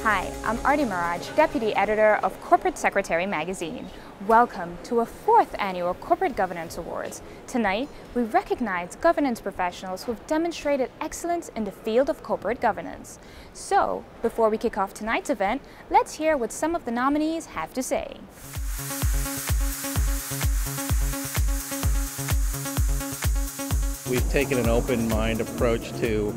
Hi, I'm Aarti Maharaj, Deputy Editor of Corporate Secretary magazine. Welcome to a 4th annual Corporate Governance Awards. Tonight, we recognize governance professionals who have demonstrated excellence in the field of corporate governance. So, before we kick off tonight's event, let's hear what some of the nominees have to say. We've taken an open mind approach to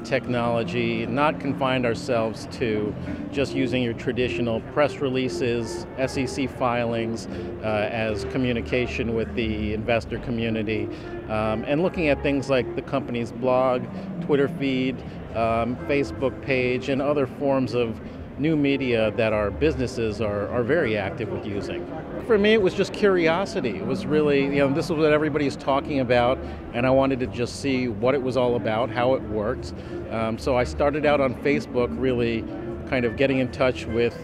technology, not confined ourselves to just using your traditional press releases, SEC filings as communication with the investor community, and looking at things like the company's blog, Twitter feed, Facebook page, and other forms of new media that our businesses are very active with using. For me, it was just curiosity. It was really, this is what everybody's talking about, and I wanted to just see what it was all about, how it worked. So I started out on Facebook, really kind of getting in touch with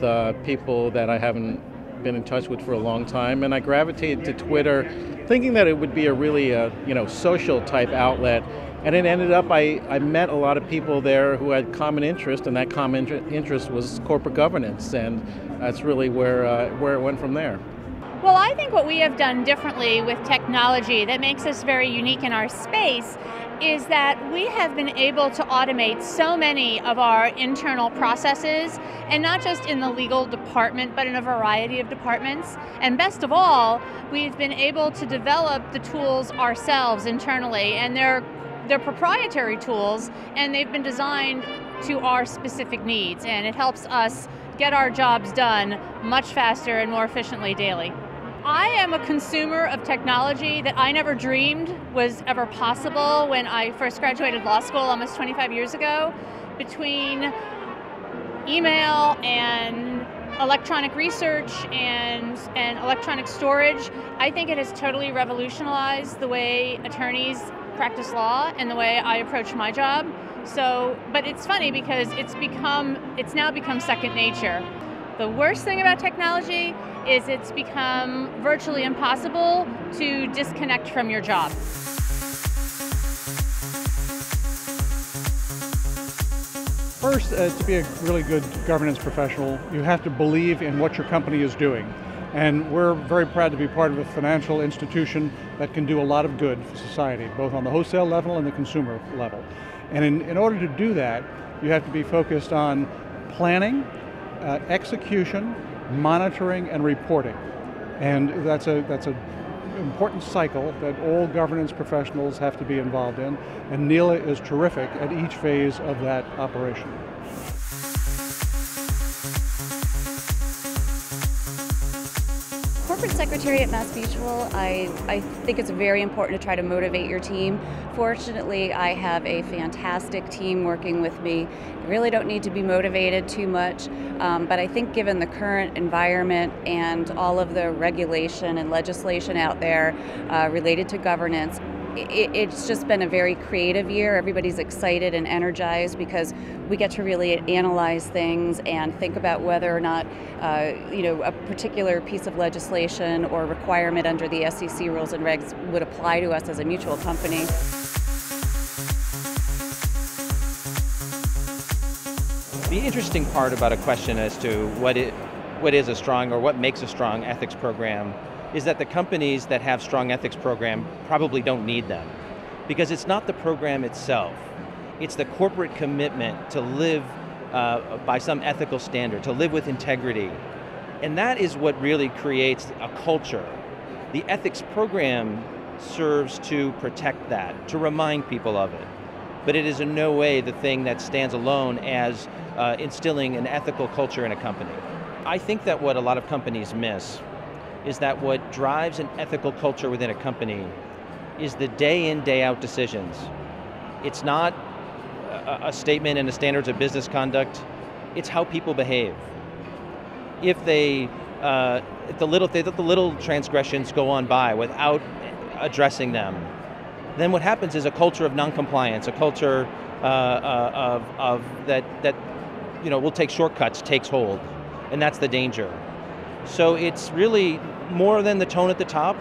people that I haven't been in touch with for a long time, and I gravitated to Twitter, thinking that it would be a really, social type outlet. And it ended up, I met a lot of people there who had common interest, and that common interest was corporate governance, and that's really where it went from there. Well, I think what we have done differently with technology that makes us very unique in our space is that we have been able to automate so many of our internal processes, and not just in the legal department, but in a variety of departments. And best of all, we've been able to develop the tools ourselves internally, and they're proprietary tools, and they've been designed to our specific needs, and it helps us get our jobs done much faster and more efficiently daily. I am a consumer of technology that I never dreamed was ever possible when I first graduated law school almost 25 years ago. Between email and electronic research and electronic storage, I think it has totally revolutionized the way attorneys practice law and the way I approach my job. But it's funny because it's now become second nature. The worst thing about technology is it's become virtually impossible to disconnect from your job. First, to be a really good governance professional, you have to believe in what your company is doing. And we're very proud to be part of a financial institution that can do a lot of good for society, both on the wholesale level and the consumer level. And in order to do that, you have to be focused on planning, execution, monitoring, and reporting. And that's an important cycle that all governance professionals have to be involved in. And Neela is terrific at each phase of that operation. Corporate Secretary at Mass Mutual, I think it's very important to try to motivate your team. Fortunately, I have a fantastic team working with me. I really don't need to be motivated too much, but I think given the current environment and all of the regulation and legislation out there related to governance, it's just been a very creative year. Everybody's excited and energized because we get to really analyze things and think about whether or not a particular piece of legislation or requirement under the SEC rules and regs would apply to us as a mutual company. The interesting part about a question as to what is a strong or what makes a strong ethics program is that the companies that have strong ethics program probably don't need them, because it's not the program itself, it's the corporate commitment to live by some ethical standard, to live with integrity. And that is what really creates a culture. The ethics program serves to protect that, to remind people of it. But it is in no way the thing that stands alone as instilling an ethical culture in a company. I think that what a lot of companies miss is that what drives an ethical culture within a company is the day in, day out decisions. It's not a statement in the standards of business conduct, it's how people behave. If the little transgressions go on by without addressing them, then what happens is a culture of non-compliance, a culture that will take shortcuts takes hold, and that's the danger. So it's really more than the tone at the top,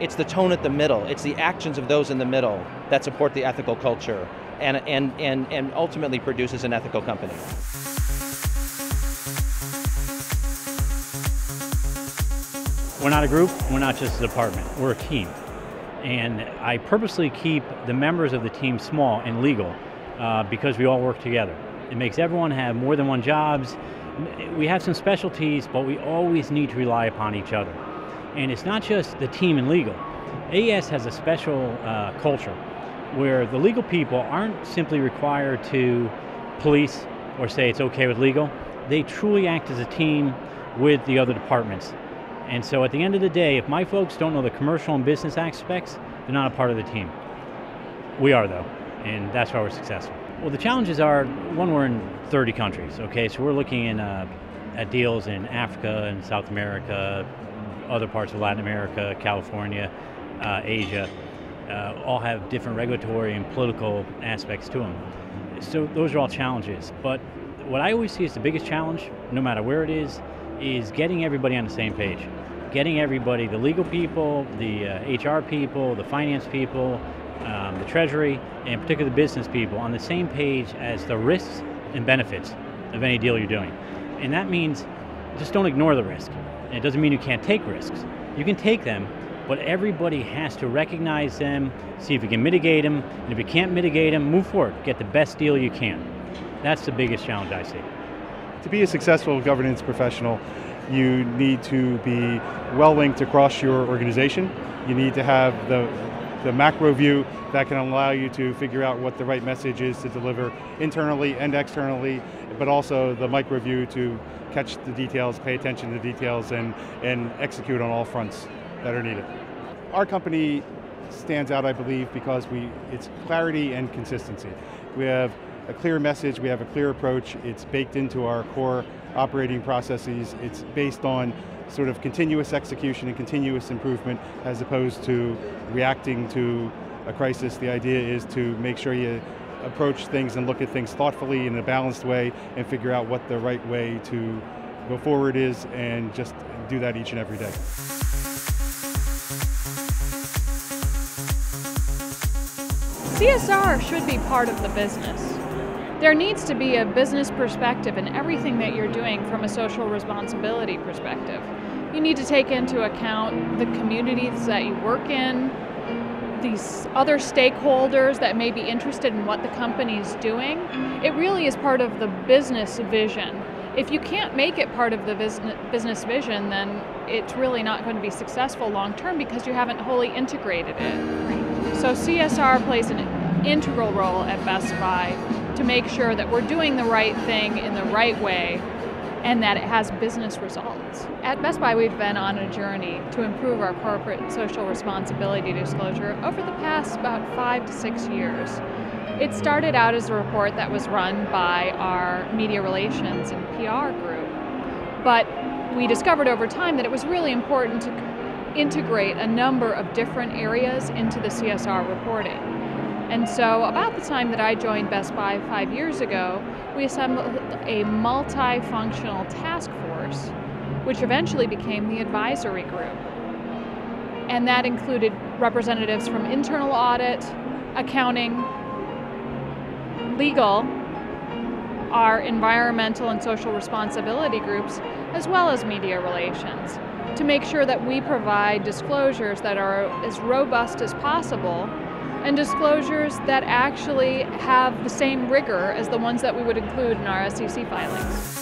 it's the tone at the middle. It's the actions of those in the middle that support the ethical culture and ultimately produces an ethical company. We're not a group, we're not just a department, we're a team. And I purposely keep the members of the team small and legal because we all work together. It makes everyone have more than one jobs. We have some specialties, but we always need to rely upon each other. And it's not just the team in legal. AES has a special culture where the legal people aren't simply required to police or say it's okay with legal. They truly act as a team with the other departments. And so at the end of the day, if my folks don't know the commercial and business aspects, they're not a part of the team. We are though, and that's why we're successful. Well, the challenges are, one, we're in 30 countries, okay? So we're looking at deals in Africa and South America, other parts of Latin America, California, Asia, all have different regulatory and political aspects to them. So those are all challenges. But what I always see as the biggest challenge, no matter where it is getting everybody on the same page. Getting everybody, the legal people, the HR people, the finance people, the treasury, and particularly the business people on the same page as the risks and benefits of any deal you're doing. And that means just don't ignore the risk. And it doesn't mean you can't take risks. You can take them, but everybody has to recognize them, see if you can mitigate them, and if you can't mitigate them, move forward, get the best deal you can. That's the biggest challenge I see. To be a successful governance professional, you need to be well linked across your organization. You need to have the macro view that can allow you to figure out what the right message is to deliver internally and externally, but also the micro view to catch the details, pay attention to the details, and execute on all fronts that are needed. Our company stands out, I believe, because it's clarity and consistency. We have a clear message, we have a clear approach, it's baked into our core operating processes, it's based on sort of continuous execution and continuous improvement as opposed to reacting to a crisis. The idea is to make sure you approach things and look at things thoughtfully in a balanced way and figure out what the right way to go forward is, and just do that each and every day. CSR should be part of the business. There needs to be a business perspective in everything that you're doing from a social responsibility perspective. You need to take into account the communities that you work in, these other stakeholders that may be interested in what the company's doing. It really is part of the business vision. If you can't make it part of the business vision, then it's really not going to be successful long term because you haven't wholly integrated it. So CSR plays an integral role at Best Buy to make sure that we're doing the right thing in the right way and that it has business results. At Best Buy, we've been on a journey to improve our corporate social responsibility disclosure over the past about 5 to 6 years. It started out as a report that was run by our media relations and PR group, but we discovered over time that it was really important to integrate a number of different areas into the CSR reporting. And so about the time that I joined Best Buy 5 years ago, we assembled a multifunctional task force, which eventually became the advisory group. And that included representatives from internal audit, accounting, legal, our environmental and social responsibility groups, as well as media relations, to make sure that we provide disclosures that are as robust as possible and disclosures that actually have the same rigor as the ones that we would include in our SEC filings.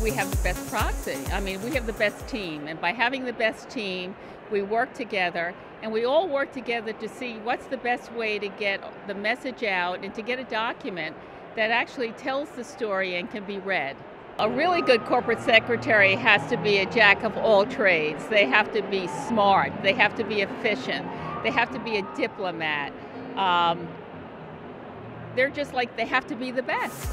We have the best proxy. I mean, we have the best team, and by having the best team, we work together, and we all work together to see what's the best way to get the message out and to get a document that actually tells the story and can be read. A really good corporate secretary has to be a jack of all trades. They have to be smart, they have to be efficient, they have to be a diplomat. They're just like, they have to be the best.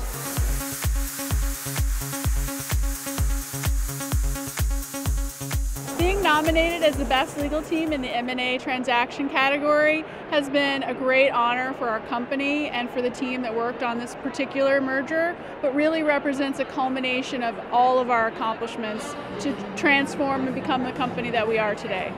Being nominated as the best legal team in the M&A transaction category has been a great honor for our company and for the team that worked on this particular merger, but really represents a culmination of all of our accomplishments to transform and become the company that we are today.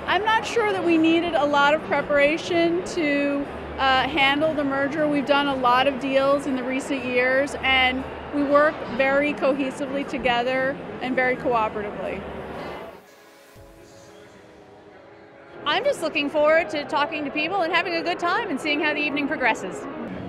I'm not sure that we needed a lot of preparation to handle the merger. We've done a lot of deals in the recent years, and We work very cohesively together and very cooperatively. I'm just looking forward to talking to people and having a good time and seeing how the evening progresses.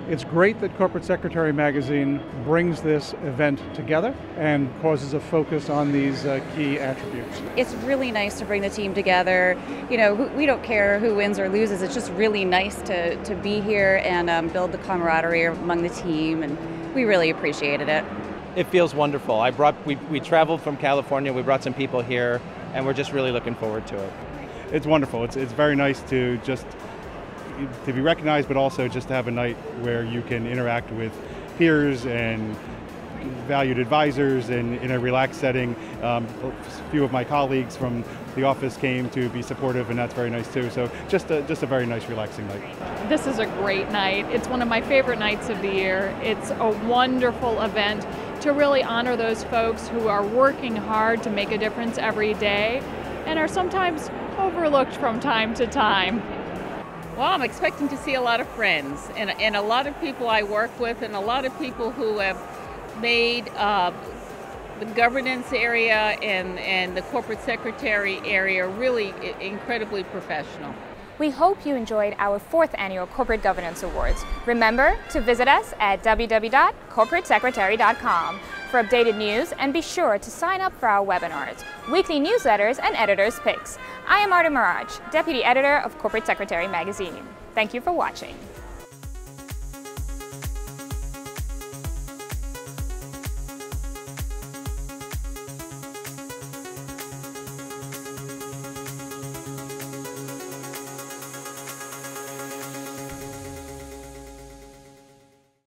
It's great that Corporate Secretary magazine brings this event together and causes a focus on these key attributes. It's really nice to bring the team together. You know, we don't care who wins or loses. It's just really nice to be here and build the camaraderie among the team, and we really appreciated it. It feels wonderful. We traveled from California, we brought some people here, and we're just really looking forward to it. It's wonderful. It's very nice to be recognized, but also just to have a night where you can interact with peers and valued advisors and in a relaxed setting. A few of my colleagues from the office came to be supportive, and that's very nice too. So just a very nice, relaxing night. This is a great night. It's one of my favorite nights of the year. It's a wonderful event to really honor those folks who are working hard to make a difference every day and are sometimes overlooked from time to time. Well, I'm expecting to see a lot of friends and a lot of people I work with and a lot of people who have made the governance area and the corporate secretary area really incredibly professional. We hope you enjoyed our 4th Annual Corporate Governance Awards. Remember to visit us at www.corporatesecretary.com for updated news, and be sure to sign up for our webinars, weekly newsletters, and editors' picks. I am Aarti Maharaj, Deputy Editor of Corporate Secretary Magazine. Thank you for watching.